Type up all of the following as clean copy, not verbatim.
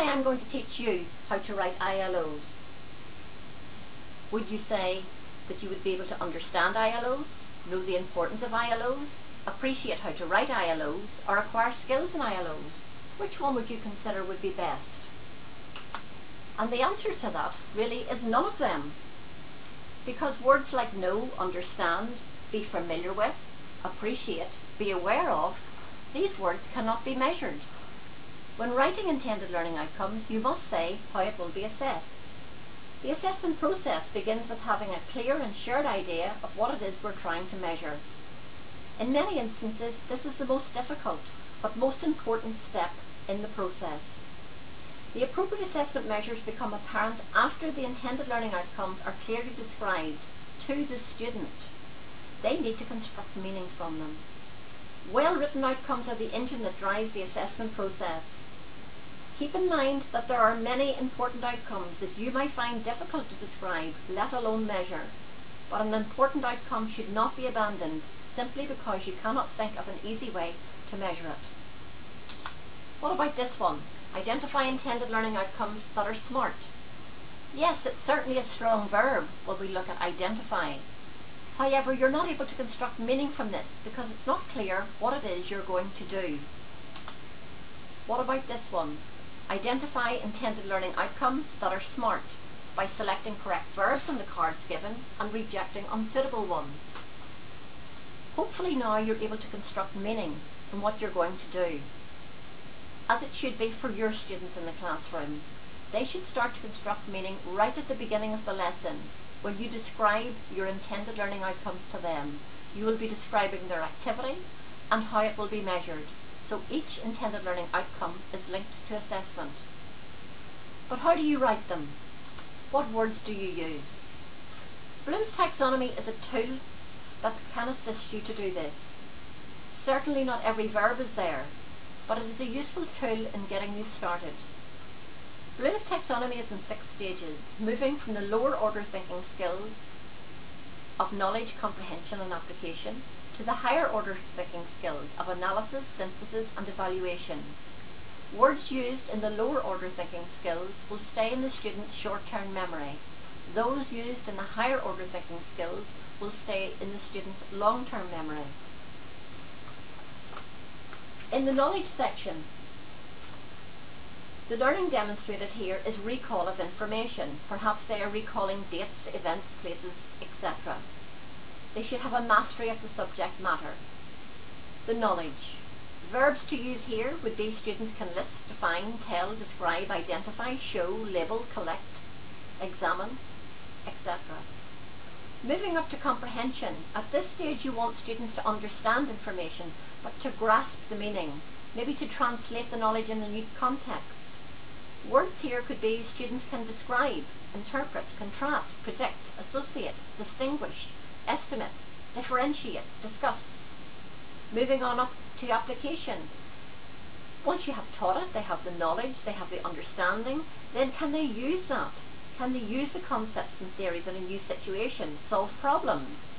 say I'm going to teach you how to write ILOs. Would you say that you would be able to understand ILOs, know the importance of ILOs, appreciate how to write ILOs, or acquire skills in ILOs? Which one would you consider would be best? And the answer to that really is none of them. Because words like know, understand, be familiar with, appreciate, be aware of, these words cannot be measured. When writing intended learning outcomes, you must say how it will be assessed. The assessment process begins with having a clear and shared idea of what it is we're trying to measure. In many instances, this is the most difficult, but most important step in the process. The appropriate assessment measures become apparent after the intended learning outcomes are clearly described to the student. They need to construct meaning from them. Well-written outcomes are the engine that drives the assessment process. Keep in mind that there are many important outcomes that you might find difficult to describe, let alone measure. But an important outcome should not be abandoned simply because you cannot think of an easy way to measure it. What about this one? Identify intended learning outcomes that are SMART. Yes, it's certainly a strong verb when we look at identify. However, you're not able to construct meaning from this because it's not clear what it is you're going to do. What about this one? Identify intended learning outcomes that are SMART by selecting correct verbs on the cards given and rejecting unsuitable ones. Hopefully now you're able to construct meaning from what you're going to do, as it should be for your students in the classroom. They should start to construct meaning right at the beginning of the lesson. When you describe your intended learning outcomes to them, you will be describing their activity and how it will be measured. So each intended learning outcome is linked to assessment. But how do you write them? What words do you use? Bloom's taxonomy is a tool that can assist you to do this. Certainly not every verb is there, but it is a useful tool in getting you started. Bloom's taxonomy is in 6 stages, moving from the lower order thinking skills of knowledge, comprehension and application to the higher order thinking skills of analysis, synthesis and evaluation. Words used in the lower order thinking skills will stay in the student's short-term memory. Those used in the higher order thinking skills will stay in the student's long-term memory. In the knowledge section, the learning demonstrated here is recall of information. Perhaps they are recalling dates, events, places, etc. They should have a mastery of the subject matter. The knowledge. Verbs to use here would be students can list, define, tell, describe, identify, show, label, collect, examine, etc. Moving up to comprehension. At this stage you want students to understand information, but to grasp the meaning, maybe to translate the knowledge in a new context. Words here could be students can describe, interpret, contrast, predict, associate, distinguish, estimate, differentiate, discuss. Moving on up to application. Once you have taught it, they have the knowledge, they have the understanding, then can they use that? Can they use the concepts and theories in a new situation, solve problems?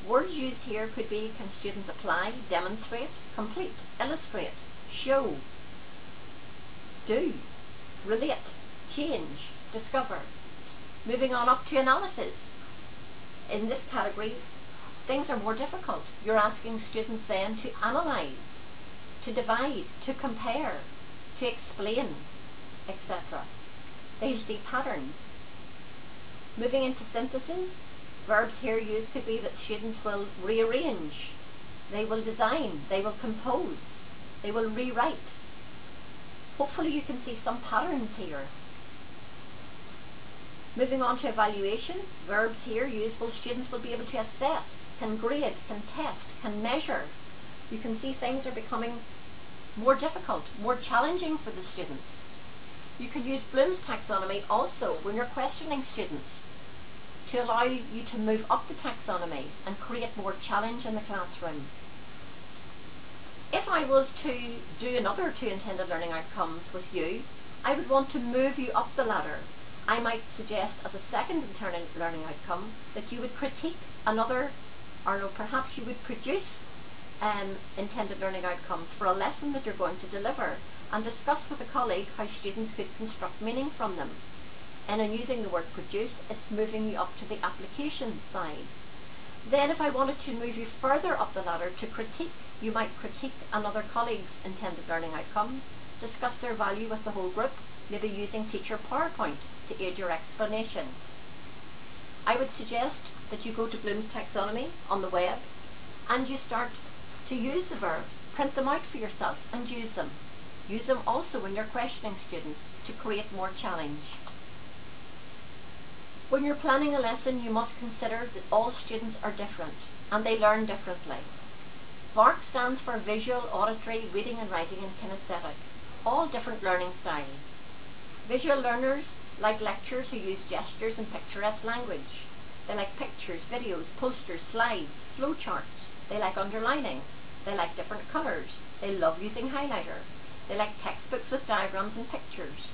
Words used here could be can students apply, demonstrate, complete, illustrate, show, do, relate, change, discover. Moving on up to analysis. In this category, things are more difficult. You're asking students then to analyse, to divide, to compare, to explain, etc. They'll see patterns. Moving into synthesis, verbs here used could be that students will rearrange, they will design, they will compose, they will rewrite. Hopefully you can see some patterns here. Moving on to evaluation, verbs here used, well, students will be able to assess, can grade, can test, can measure. You can see things are becoming more difficult, more challenging for the students. You can use Bloom's taxonomy also when you're questioning students to allow you to move up the taxonomy and create more challenge in the classroom. If I was to do another 2 intended learning outcomes with you, I would want to move you up the ladder. I might suggest as a second intended learning outcome that you would critique another, or no, perhaps you would produce intended learning outcomes for a lesson that you're going to deliver. and discuss with a colleague how students could construct meaning from them. And in using the word produce, it's moving you up to the application side. Then if I wanted to move you further up the ladder to critique, you might critique another colleague's intended learning outcomes, discuss their value with the whole group, maybe using teacher PowerPoint to aid your explanation. I would suggest that you go to Bloom's Taxonomy on the web and you start to use the verbs, print them out for yourself and use them. Use them also when you're questioning students to create more challenge. When you're planning a lesson, you must consider that all students are different and they learn differently. VARK stands for visual, auditory, reading and writing, and kinesthetic, all different learning styles. Visual learners like lecturers who use gestures and picturesque language. They like pictures, videos, posters, slides, flowcharts. They like underlining. They like different colours. They love using highlighter. They like textbooks with diagrams and pictures.